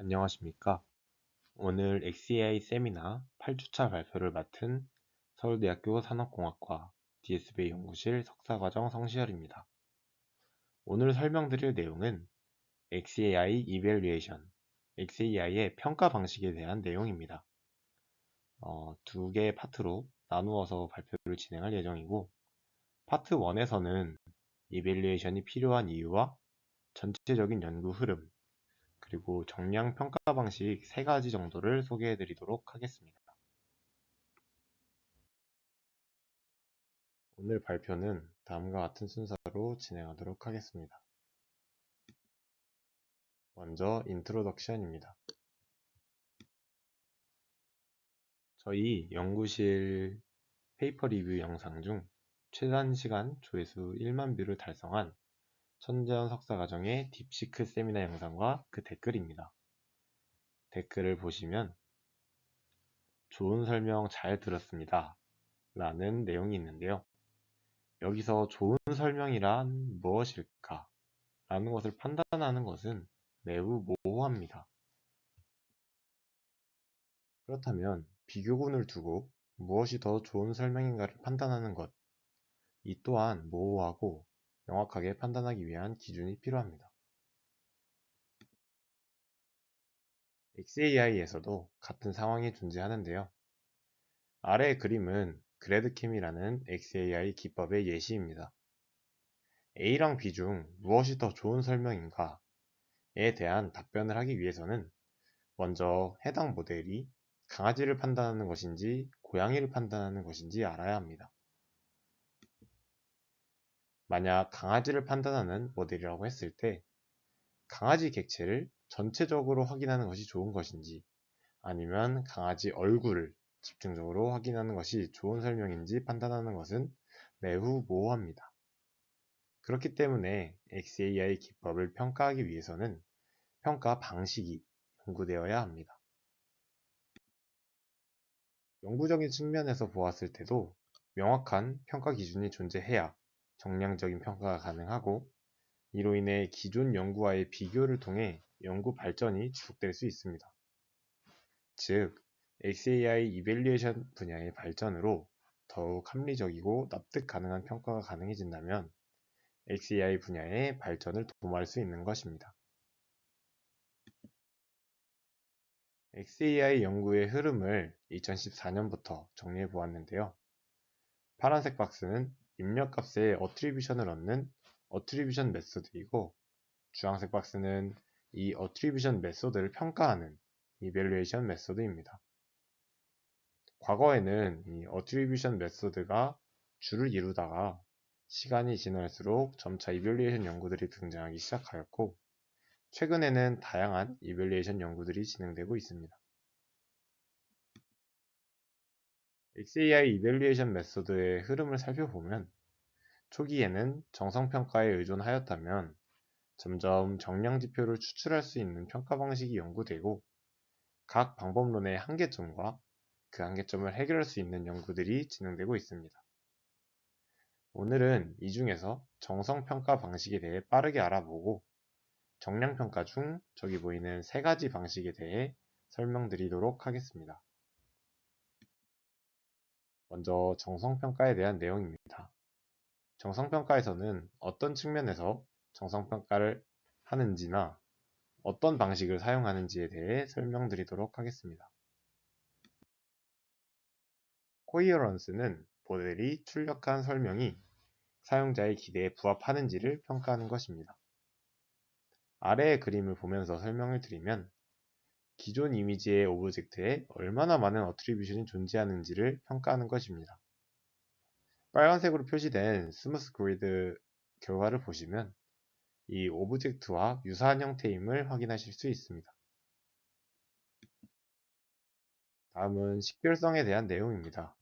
안녕하십니까. 오늘 XAI 세미나 8주차 발표를 맡은 서울대학교 산업공학과 DSB 연구실 석사과정 성시열입니다. 오늘 설명드릴 내용은 XAI Evaluation, XAI의 평가 방식에 대한 내용입니다. 두 개의 파트로 나누어서 발표를 진행할 예정이고, 파트 1에서는 이밸리에이션이 필요한 이유와 전체적인 연구 흐름, 그리고 정량 평가 방식 3가지 정도를 소개해 드리도록 하겠습니다. 오늘 발표는 다음과 같은 순서로 진행하도록 하겠습니다. 먼저 인트로덕션입니다. 저희 연구실 페이퍼 리뷰 영상 중 최단 시간 조회수 1만 뷰를 달성한 천재현 석사과정의 딥시크 세미나 영상과 그 댓글입니다. 댓글을 보시면 좋은 설명 잘 들었습니다 라는 내용이 있는데요. 여기서 좋은 설명이란 무엇일까? 라는 것을 판단하는 것은 매우 모호합니다. 그렇다면 비교군을 두고 무엇이 더 좋은 설명인가를 판단하는 것, 이 또한 모호하고 명확하게 판단하기 위한 기준이 필요합니다. XAI에서도 같은 상황이 존재하는데요. 아래의 그림은 그래드캠이라는 XAI 기법의 예시입니다. A랑 B 중 무엇이 더 좋은 설명인가에 대한 답변을 하기 위해서는 먼저 해당 모델이 강아지를 판단하는 것인지 고양이를 판단하는 것인지 알아야 합니다. 만약 강아지를 판단하는 모델이라고 했을 때 강아지 객체를 전체적으로 확인하는 것이 좋은 것인지 아니면 강아지 얼굴을 집중적으로 확인하는 것이 좋은 설명인지 판단하는 것은 매우 모호합니다. 그렇기 때문에 XAI 기법을 평가하기 위해서는 평가 방식이 연구되어야 합니다. 연구적인 측면에서 보았을 때도 명확한 평가 기준이 존재해야 정량적인 평가가 가능하고 이로 인해 기존 연구와의 비교를 통해 연구 발전이 지속될 수 있습니다. 즉, XAI 이밸리에이션 분야의 발전으로 더욱 합리적이고 납득 가능한 평가가 가능해진다면 XAI 분야의 발전을 도모할 수 있는 것입니다. XAI 연구의 흐름을 2014년부터 정리해 보았는데요. 파란색 박스는 입력값의 어트리뷰션을 얻는 어트리뷰션 메소드이고 주황색 박스는 이 어트리뷰션 메소드를 평가하는 이밸리에이션 메소드입니다. 과거에는 이 어트리뷰션 메소드가 주를 이루다가 시간이 지날수록 점차 이밸리에이션 연구들이 등장하기 시작하였고 최근에는 다양한 이밸리에이션 연구들이 진행되고 있습니다. XAI 이밸리에이션 메소드의 흐름을 살펴보면 초기에는 정성평가에 의존하였다면 점점 정량지표를 추출할 수 있는 평가 방식이 연구되고 각 방법론의 한계점과 그 한계점을 해결할 수 있는 연구들이 진행되고 있습니다. 오늘은 이 중에서 정성평가 방식에 대해 빠르게 알아보고 정량평가 중 저기 보이는 3가지 방식에 대해 설명드리도록 하겠습니다. 먼저 정성평가에 대한 내용입니다. 정성평가에서는 어떤 측면에서 정성평가를 하는지나 어떤 방식을 사용하는지에 대해 설명드리도록 하겠습니다. 코히어런스는 모델이 출력한 설명이 사용자의 기대에 부합하는지를 평가하는 것입니다. 아래의 그림을 보면서 설명을 드리면 기존 이미지의 오브젝트에 얼마나 많은 어트리뷰션이 존재하는지를 평가하는 것입니다. 빨간색으로 표시된 스무스 그리드 결과를 보시면 이 오브젝트와 유사한 형태임을 확인하실 수 있습니다. 다음은 식별성에 대한 내용입니다.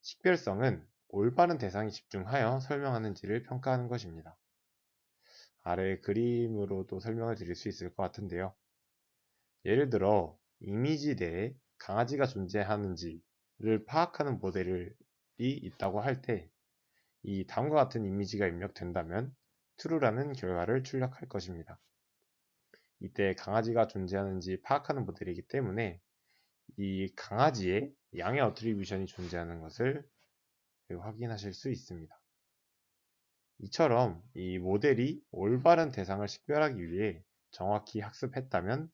식별성은 올바른 대상에 집중하여 설명하는지를 평가하는 것입니다. 아래 그림으로도 설명을 드릴 수 있을 것 같은데요. 예를 들어 이미지 내에 강아지가 존재하는지를 파악하는 모델이 있다고 할 때 이 다음과 같은 이미지가 입력된다면 true라는 결과를 출력할 것입니다. 이때 강아지가 존재하는지 파악하는 모델이기 때문에 이 강아지의 양의 어트리뷰션이 존재하는 것을 확인하실 수 있습니다. 이처럼 이 모델이 올바른 대상을 식별하기 위해 정확히 학습했다면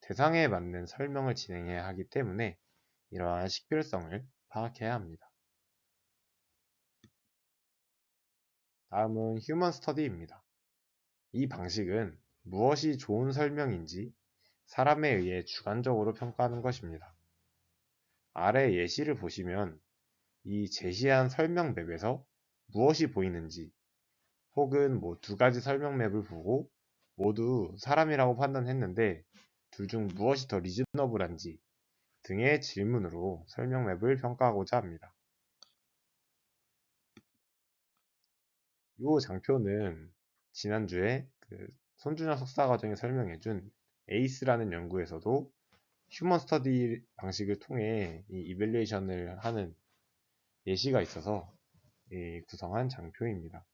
대상에 맞는 설명을 진행해야 하기 때문에 이러한 식별성을 파악해야 합니다. 다음은 휴먼 스터디입니다. 이 방식은 무엇이 좋은 설명인지 사람에 의해 주관적으로 평가하는 것입니다. 아래 예시를 보시면 이 제시한 설명 맵에서 무엇이 보이는지 혹은 뭐 두 가지 설명 맵을 보고 모두 사람이라고 판단했는데 둘 중 무엇이 더 리즈너블한지 등의 질문으로 설명 맵을 평가하고자 합니다. 이 장표는 지난주에 손준현 석사과정이 설명해준 에이스라는 연구에서도 휴먼 스터디 방식을 통해 이 이밸리에이션을 하는 예시가 있어서 구성한 장표입니다.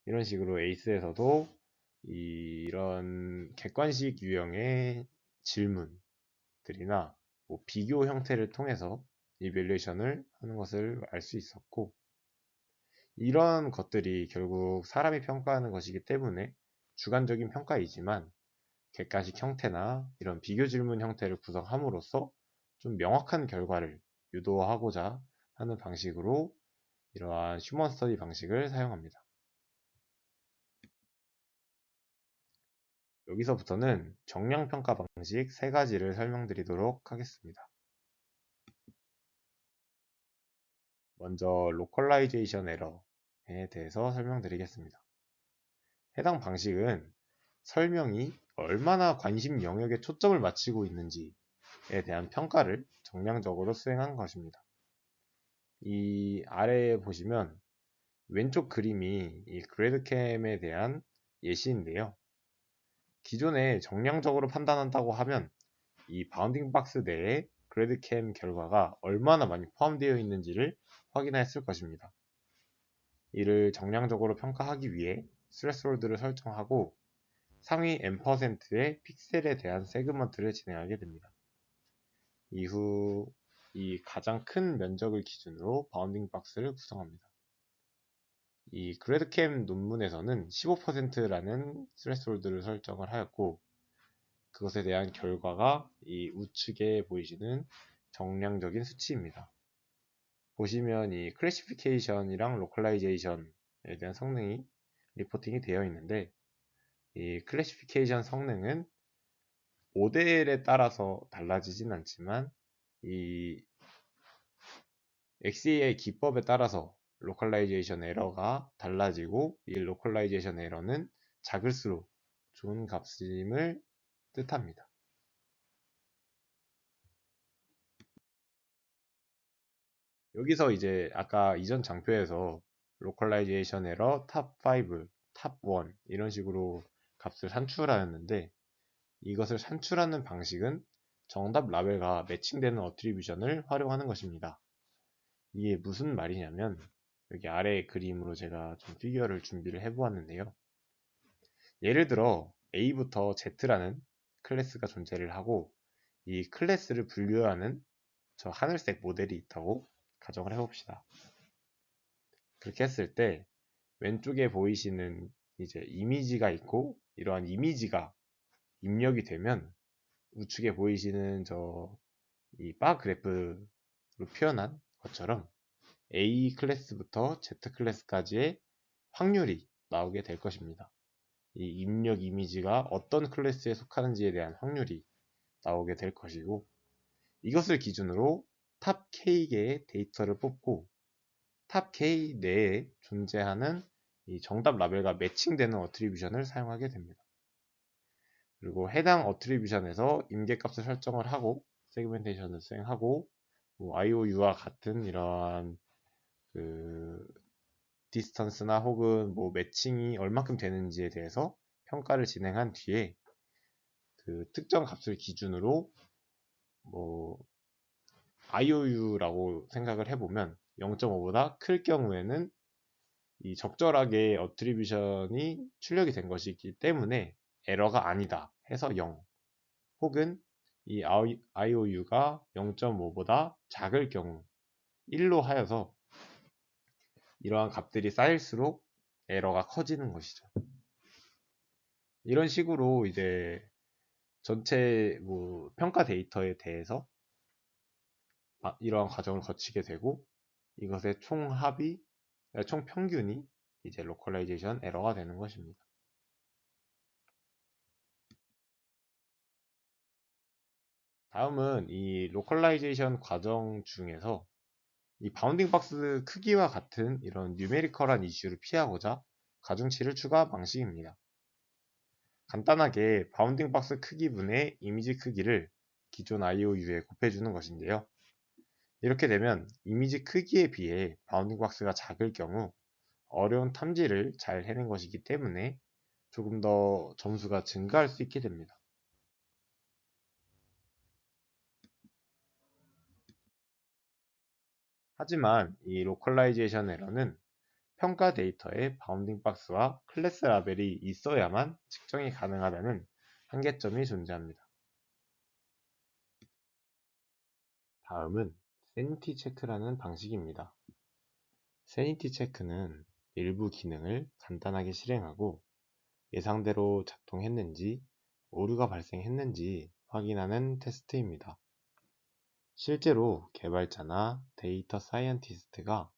이런 식으로 에이스에서도 이런 객관식 유형의 질문들이나 뭐 비교 형태를 통해서 이밸리에이션을 하는 것을 알 수 있었고, 이런 것들이 결국 사람이 평가하는 것이기 때문에 주관적인 평가이지만 객관식 형태나 이런 비교 질문 형태를 구성함으로써 좀 명확한 결과를 유도하고자 하는 방식으로 이러한 휴먼 스터디 방식을 사용합니다. 여기서부터는 정량평가 방식 세 가지를 설명드리도록 하겠습니다. 먼저 로컬라이제이션 에러에 대해서 설명드리겠습니다. 해당 방식은 설명이 얼마나 관심 영역에 초점을 맞추고 있는지에 대한 평가를 정량적으로 수행한 것입니다. 이 아래에 보시면 왼쪽 그림이 이 그래드캠에 대한 예시인데요. 기존에 정량적으로 판단한다고 하면 이 바운딩 박스 내에 그래드캠 결과가 얼마나 많이 포함되어 있는지를 확인했을 것입니다. 이를 정량적으로 평가하기 위해 스레스홀드를 설정하고 상위 N%의 픽셀에 대한 세그먼트를 진행하게 됩니다. 이후 이 가장 큰 면적을 기준으로 바운딩 박스를 구성합니다. 이 그래드캠 논문에서는 15%라는 스레스홀드를 설정을 하였고, 그것에 대한 결과가 이 우측에 보이시는 정량적인 수치입니다. 보시면 이 클래시피케이션이랑 로컬라이제이션에 대한 성능이 리포팅이 되어 있는데, 이 클래시피케이션 성능은 모델에 따라서 달라지진 않지만 이 XAI 기법에 따라서 로컬라이제이션 에러가 달라지고, 이 로컬라이제이션 에러는 작을수록 좋은 값임을 뜻합니다. 여기서 이제 아까 이전 장표에서 로컬라이제이션 에러 탑 5, 탑 1 이런 식으로 값을 산출하였는데, 이것을 산출하는 방식은 정답 라벨과 매칭되는 어트리뷰션을 활용하는 것입니다. 이게 무슨 말이냐면, 여기 아래 그림으로 제가 좀 피규어를 준비를 해보았는데요. 예를 들어 A부터 Z라는 클래스가 존재를 하고, 이 클래스를 분류하는 저 하늘색 모델이 있다고 가정을 해봅시다. 그렇게 했을 때 왼쪽에 보이시는 이제 이미지가 있고, 이러한 이미지가 입력이 되면 우측에 보이시는 저 이 바 그래프로 표현한 것처럼 A 클래스부터 Z 클래스까지의 확률이 나오게 될 것입니다. 이 입력 이미지가 어떤 클래스에 속하는지에 대한 확률이 나오게 될 것이고, 이것을 기준으로 탑 K개의 데이터를 뽑고 탑 K 내에 존재하는 이 정답 라벨과 매칭되는 어트리뷰션을 사용하게 됩니다. 그리고 해당 어트리뷰션에서 임계값을 설정을 하고 세그멘테이션을 수행하고, 뭐 IOU와 같은 이러한 디스턴스나 혹은 뭐 매칭이 얼마큼 되는지에 대해서 평가를 진행한 뒤에 특정 값을 기준으로 뭐 IOU라고 생각을 해보면 0.5보다 클 경우에는 이 적절하게 어트리뷰션이 출력이 된 것이기 때문에 에러가 아니다 해서 0, 혹은 이 IOU가 0.5보다 작을 경우 1로 하여서 이러한 값들이 쌓일수록 에러가 커지는 것이죠. 이런 식으로 이제 전체 평가 데이터에 대해서 이러한 과정을 거치게 되고 이것의 총 평균이 이제 로컬라이제이션 에러가 되는 것입니다. 다음은 이 로컬라이제이션 과정 중에서 이 바운딩 박스 크기와 같은 이런 뉴메리컬한 이슈를 피하고자 가중치를 추가한 방식입니다. 간단하게 바운딩 박스 크기분의 이미지 크기를 기존 IOU에 곱해주는 것인데요. 이렇게 되면 이미지 크기에 비해 바운딩 박스가 작을 경우 어려운 탐지를 잘 해낸 것이기 때문에 조금 더 점수가 증가할 수 있게 됩니다. 하지만 이 로컬라이제이션 에러는 평가 데이터에 바운딩 박스와 클래스 라벨이 있어야만 측정이 가능하다는 한계점이 존재합니다. 다음은 세니티 체크라는 방식입니다. 세니티 체크는 일부 기능을 간단하게 실행하고 예상대로 작동했는지 오류가 발생했는지 확인하는 테스트입니다. 실제로 개발자나 데이터 사이언티스트가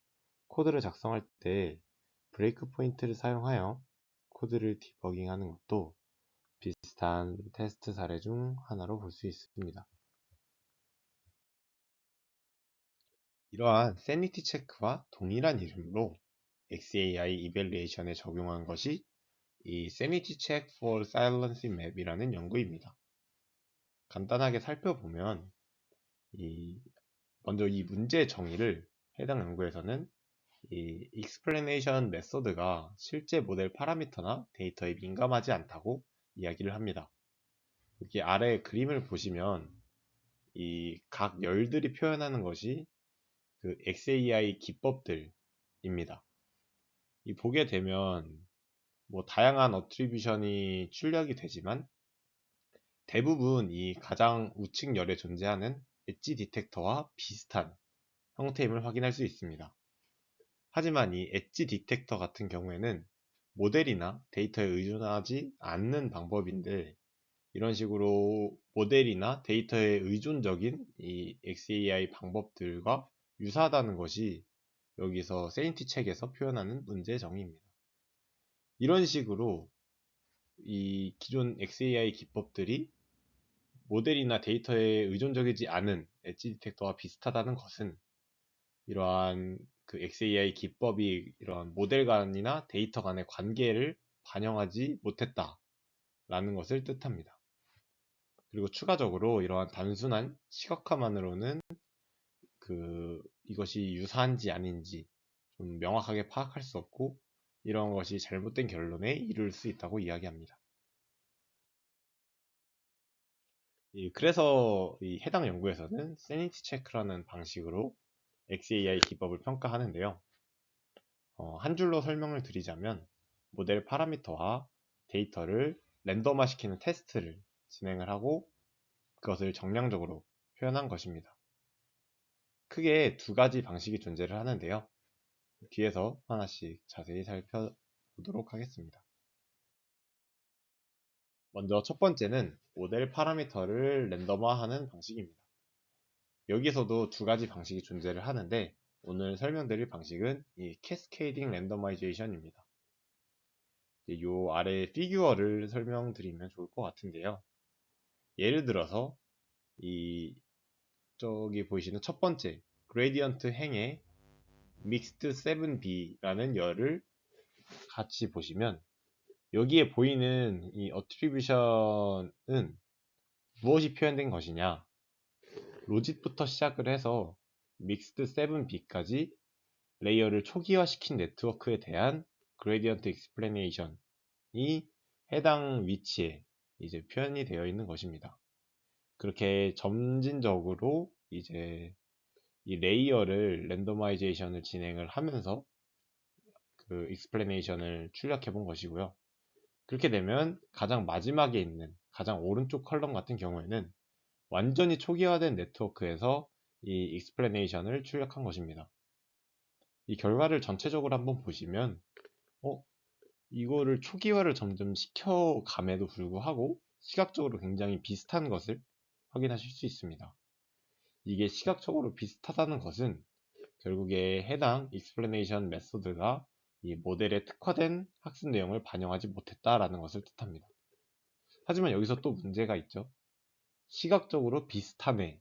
코드를 작성할 때 브레이크 포인트를 사용하여 코드를 디버깅하는 것도 비슷한 테스트 사례 중 하나로 볼 수 있습니다. 이러한 세니티 체크와 동일한 이름으로 XAI 이벨리에이션에 적용한 것이 이 Sanity Check for Silencing Map이라는 연구입니다. 간단하게 살펴보면 먼저 이 문제 정의를 해당 연구에서는 이 explanation method가 실제 모델 파라미터나 데이터에 민감하지 않다고 이야기를 합니다. 여기 아래 그림을 보시면 이 각 열들이 표현하는 것이 그 XAI 기법들입니다. 이 보게 되면 다양한 어트리뷰션이 출력이 되지만 대부분 이 가장 우측 열에 존재하는 엣지 디텍터와 비슷한 형태임을 확인할 수 있습니다. 하지만 이 엣지 디텍터 같은 경우에는 모델이나 데이터에 의존하지 않는 방법인데 이런 식으로 모델이나 데이터에 의존적인 이 XAI 방법들과 유사하다는 것이 여기서 세니티 책에서 표현하는 문제 정의입니다. 이런 식으로 이 기존 XAI 기법들이 모델이나 데이터에 의존적이지 않은 엣지 디텍터와 비슷하다는 것은 이러한 그 XAI 기법이 이러한 모델 간이나 데이터 간의 관계를 반영하지 못했다라는 것을 뜻합니다. 그리고 추가적으로 이러한 단순한 시각화만으로는 이것이 유사한지 아닌지 좀 명확하게 파악할 수 없고 이런 것이 잘못된 결론에 이를 수 있다고 이야기합니다. 그래서 이 해당 연구에서는 세니티 체크라는 방식으로 XAI 기법을 평가하는데요. 한 줄로 설명을 드리자면 모델 파라미터와 데이터를 랜덤화 시키는 테스트를 진행을 하고 그것을 정량적으로 표현한 것입니다. 크게 두 가지 방식이 존재를 하는데요. 뒤에서 하나씩 자세히 살펴보도록 하겠습니다. 먼저 첫 번째는 모델 파라미터를 랜덤화하는 방식입니다. 여기서도 두 가지 방식이 존재를 하는데 오늘 설명드릴 방식은 이 캐스케이딩 랜더마이제이션입니다. 이 아래 피규어를 설명드리면 좋을 것 같은데요. 예를 들어서 저기 보이시는 첫 번째 그레디언트 행의 mixed 7b라는 열을 같이 보시면 여기에 보이는 이 어트리뷰션은 무엇이 표현된 것이냐, 로짓부터 시작을 해서 믹스드 7b까지 레이어를 초기화시킨 네트워크에 대한 그레디언트 익스플레네이션이 해당 위치에 이제 표현이 되어 있는 것입니다. 그렇게 점진적으로 이제 이 레이어를 랜더마이제이션을 진행을 하면서 그 익스플레네이션을 출력해 본 것이고요. 그렇게 되면 가장 마지막에 있는 가장 오른쪽 컬럼 같은 경우에는 완전히 초기화된 네트워크에서 이 익스플레네이션을 출력한 것입니다. 이 결과를 전체적으로 한번 보시면 이거를 초기화를 점점 시켜감에도 불구하고 시각적으로 굉장히 비슷한 것을 확인하실 수 있습니다. 이게 시각적으로 비슷하다는 것은 결국에 해당 익스플레네이션 메소드가 이 모델에 특화된 학습 내용을 반영하지 못했다라는 것을 뜻합니다. 하지만 여기서 또 문제가 있죠. 시각적으로 비슷하네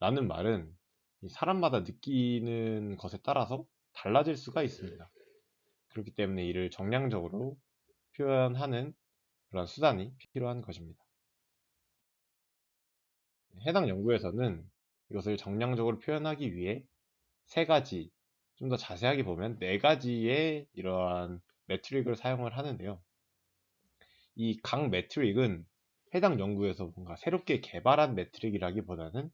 라는 말은 사람마다 느끼는 것에 따라서 달라질 수가 있습니다. 그렇기 때문에 이를 정량적으로 표현하는 그런 수단이 필요한 것입니다. 해당 연구에서는 이것을 정량적으로 표현하기 위해 세 가지, 좀 더 자세하게 보면 네 가지의 이러한 매트릭을 사용을 하는데요. 이 각 매트릭은 해당 연구에서 뭔가 새롭게 개발한 매트릭이라기보다는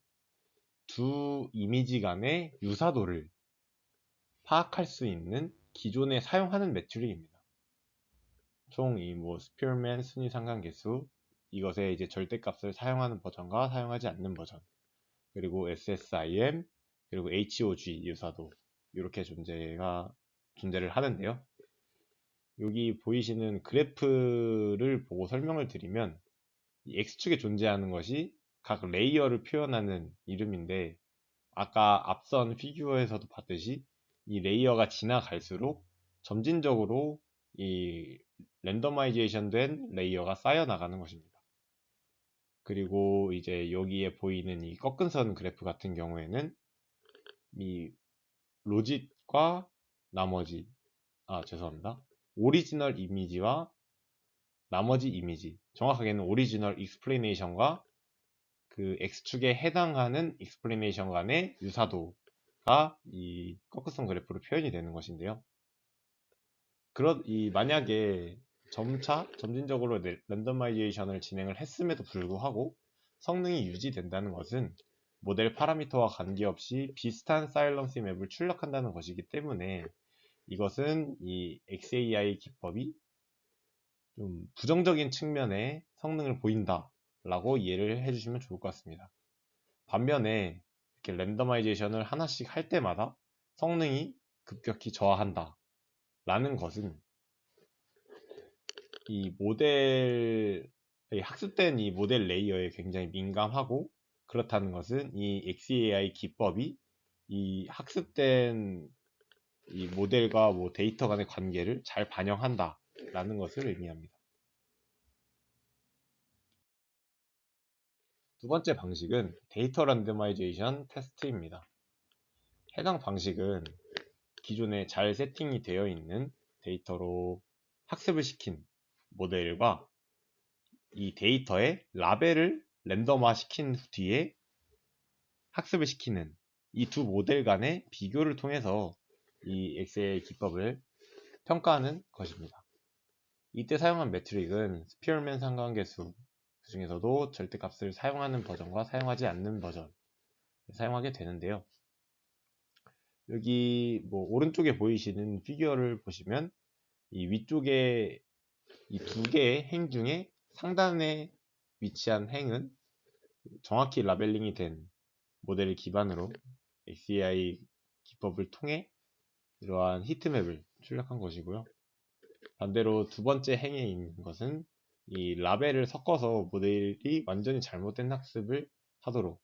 두 이미지 간의 유사도를 파악할 수 있는 기존에 사용하는 매트릭입니다. 총 이 스피어맨 순위 상관계수, 이것의 이제 절대값을 사용하는 버전과 사용하지 않는 버전, 그리고 SSIM, 그리고 HOG 유사도, 이렇게 존재를 하는데요. 여기 보이시는 그래프를 보고 설명을 드리면 이 X축에 존재하는 것이 각 레이어를 표현하는 이름인데, 아까 앞선 피규어에서도 봤듯이 이 레이어가 지나갈수록 점진적으로 이 랜더마이제이션 된 레이어가 쌓여 나가는 것입니다. 그리고 이제 여기에 보이는 이 꺾은 선 그래프 같은 경우에는 이 로짓과 나머지, 죄송합니다. 오리지널 이미지와 나머지 이미지, 정확하게는 오리지널 익스플레이네이션과 그 X축에 해당하는 익스플레이네이션 간의 유사도가 이 꺾은 그래프로 표현이 되는 것인데요. 만약에 점진적으로 랜더마이제이션을 진행을 했음에도 불구하고 성능이 유지된다는 것은 모델 파라미터와 관계없이 비슷한 사일런스 맵을 출력한다는 것이기 때문에 이것은 이 XAI 기법이 좀 부정적인 측면의 성능을 보인다 라고 이해를 해주시면 좋을 것 같습니다. 반면에 이렇게 랜더마이제이션을 하나씩 할 때마다 성능이 급격히 저하한다 라는 것은 학습된 이 모델 레이어에 굉장히 민감하고, 그렇다는 것은 이 XAI 기법이 이 학습된 이 모델과 데이터 간의 관계를 잘 반영한다 라는 것을 의미합니다. 두 번째 방식은 데이터 랜더마이제이션 테스트입니다. 해당 방식은 기존에 잘 세팅이 되어 있는 데이터로 학습을 시킨 모델과 이 데이터의 라벨을 랜덤화 시킨 뒤에 학습을 시키는 이 두 모델 간의 비교를 통해서 이 XAI 기법을 평가하는 것입니다. 이때 사용한 매트릭은 스피어맨 상관계수, 그 중에서도 절대값을 사용하는 버전과 사용하지 않는 버전 사용하게 되는데요. 여기 오른쪽에 보이시는 피규어를 보시면 이 위쪽에 이 두 개의 행 중에 상단에 위치한 행은 정확히 라벨링이 된 모델을 기반으로 XAI 기법을 통해 이러한 히트맵을 출력한 것이고요. 반대로 두 번째 행에 있는 것은 이 라벨을 섞어서 모델이 완전히 잘못된 학습을 하도록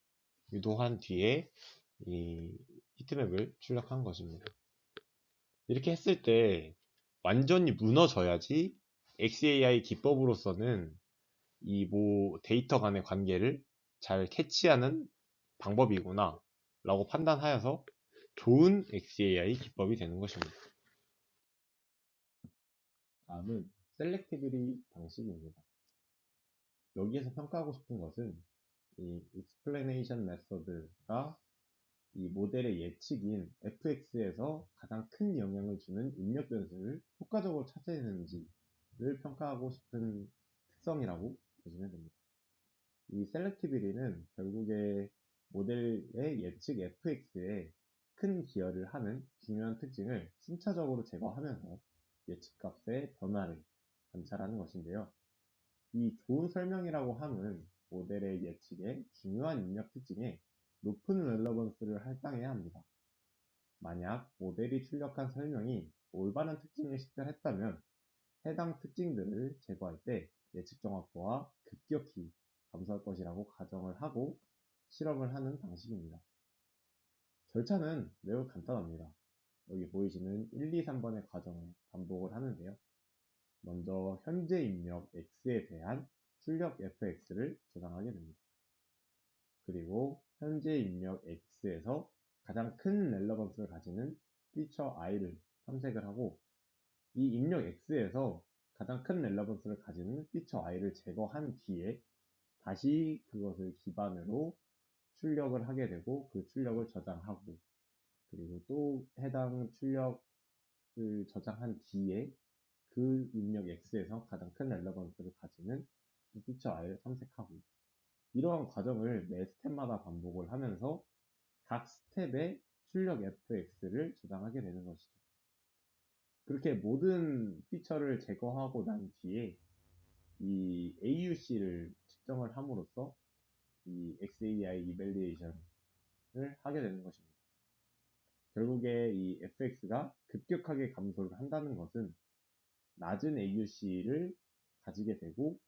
유도한 뒤에 이 히트맵을 출력한 것입니다. 이렇게 했을 때 완전히 무너져야지 XAI 기법으로서는 이 데이터 간의 관계를 잘 캐치하는 방법이구나 라고 판단하여서 좋은 XAI 기법이 되는 것입니다. 다음은 셀렉티비티 방식입니다. 여기에서 평가하고 싶은 것은 이 explanation method가 이 모델의 예측인 fx에서 가장 큰 영향을 주는 입력 변수를 효과적으로 찾아내는지를 평가하고 싶은 특성이라고 보시면 됩니다. 이 셀렉티비리는 결국에 모델의 예측 fx에 큰 기여를 하는 중요한 특징을 순차적으로 제거하면서 예측값의 변화를 관찰하는 것인데요. 이 좋은 설명이라고 함은 모델의 예측에 중요한 입력 특징에 높은 렐러번스를 할당해야 합니다. 만약 모델이 출력한 설명이 올바른 특징을 식별했다면 해당 특징들을 제거할 때 예측 정확도가 급격히 감소할 것이라고 가정을 하고 실험을 하는 방식입니다. 절차는 매우 간단합니다. 여기 보이시는 1, 2, 3번의 과정을 반복을 하는데요. 먼저 현재 입력 X에 대한 출력 fx를 저장하게 됩니다. 그리고 현재 입력 X에서 가장 큰 렐러번스를 가지는 피처 i를 탐색을 하고 이 입력 X에서 가장 큰 렐러번스를 가지는 피처 i를 제거한 뒤에 다시 그것을 기반으로 출력을 하게 되고 그 출력을 저장하고 그리고 또 해당 출력을 저장한 뒤에 그 입력 X에서 가장 큰 렐러번스를 가지는 피처 i를 탐색하고 이러한 과정을 매 스텝마다 반복을 하면서 각 스텝의 출력 fx를 저장하게 되는 것이죠. 그렇게 모든 피처를 제거하고 난 뒤에 이 AUC를 측정을 함으로써 이 XAI 이밸리에이션을 하게 되는 것입니다. 결국에 이 fx가 급격하게 감소를 한다는 것은 낮은 AUC를 가지게 되고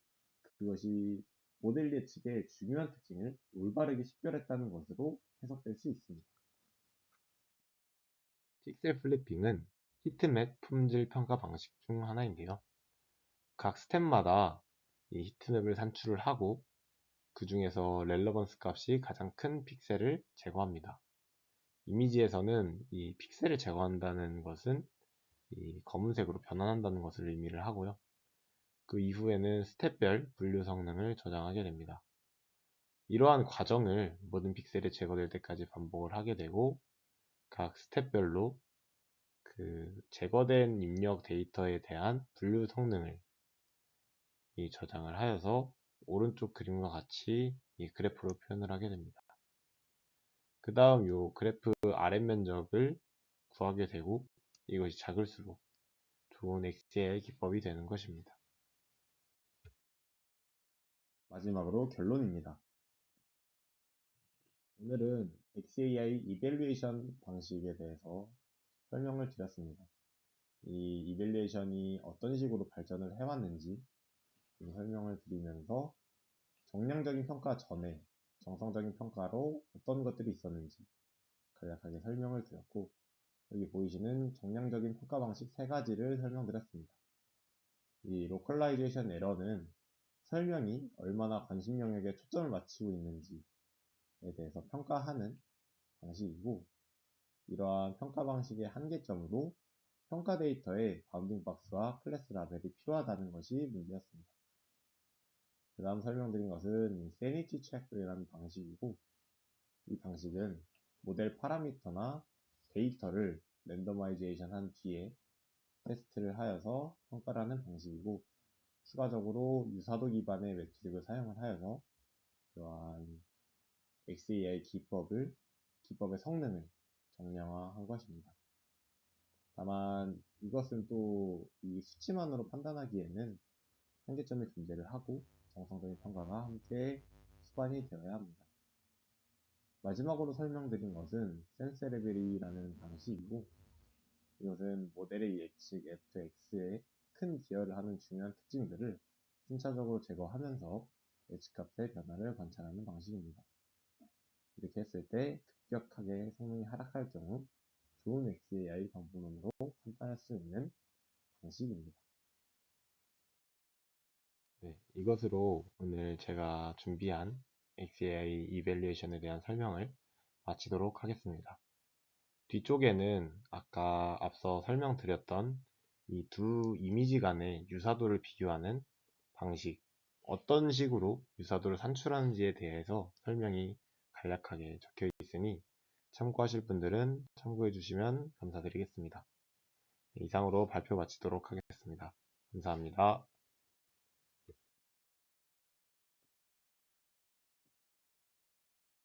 그것이 모델 예측의 중요한 특징을 올바르게 식별했다는 것으로 해석될 수 있습니다. 픽셀 플리핑은 히트맵 품질 평가 방식 중 하나인데요. 각 스텝마다 이 히트맵을 산출을 하고 그 중에서 렐러번스 값이 가장 큰 픽셀을 제거합니다. 이미지에서는 이 픽셀을 제거한다는 것은 이 검은색으로 변환한다는 것을 의미를 하고요. 그 이후에는 스텝별 분류 성능을 저장하게 됩니다. 이러한 과정을 모든 픽셀이 제거될 때까지 반복을 하게 되고 각 스텝별로 그 제거된 입력 데이터에 대한 분류 성능을 이 저장을 하여서 오른쪽 그림과 같이 이 그래프로 표현을 하게 됩니다. 그 다음 요 그래프 아랫면적을 구하게 되고 이것이 작을수록 좋은 XAI 기법이 되는 것입니다. 마지막으로 결론입니다. 오늘은 XAI 이밸리에이션 방식에 대해서 설명을 드렸습니다. 이 이밸리에이션이 어떤 식으로 발전을 해왔는지 설명을 드리면서 정량적인 평가 전에 정성적인 평가로 어떤 것들이 있었는지 간략하게 설명을 드렸고 여기 보이시는 정량적인 평가 방식 3가지를 설명드렸습니다. 이 로컬라이제이션 에러는 설명이 얼마나 관심 영역에 초점을 맞추고 있는지에 대해서 평가하는 방식이고 이러한 평가 방식의 한계점으로 평가 데이터의 바운딩 박스와 클래스 라벨이 필요하다는 것이 문제였습니다. 그 다음 설명드린 것은 Sanity Check이라는 방식이고 이 방식은 모델 파라미터나 데이터를 랜더마이제이션 한 뒤에 테스트를 하여서 평가를 하는 방식이고 추가적으로 유사도 기반의 매트릭을 사용을 하여서 이러한 XAI 기법의 성능을 정량화한 것입니다. 다만 이것은 또 이 수치만으로 판단하기에는 한계점이 존재를 하고 정성적인 평가가 함께 수반이 되어야 합니다. 마지막으로 설명드린 것은 센세레벨이라는 방식이고 이것은 모델의 예측 fx에 큰 기여를 하는 중요한 특징들을 순차적으로 제거하면서 예측값의 변화를 관찰하는 방식입니다. 이렇게 했을 때 급격하게 성능이 하락할 경우 좋은 XAI 방법론으로 판단할 수 있는 방식입니다. 네, 이것으로 오늘 제가 준비한 XAI 이밸리에이션에 대한 설명을 마치도록 하겠습니다. 뒤쪽에는 아까 앞서 설명드렸던 이 두 이미지 간의 유사도를 비교하는 방식, 어떤 식으로 유사도를 산출하는지에 대해서 설명이 간략하게 적혀 있으니 참고하실 분들은 참고해 주시면 감사드리겠습니다. 이상으로 발표 마치도록 하겠습니다. 감사합니다.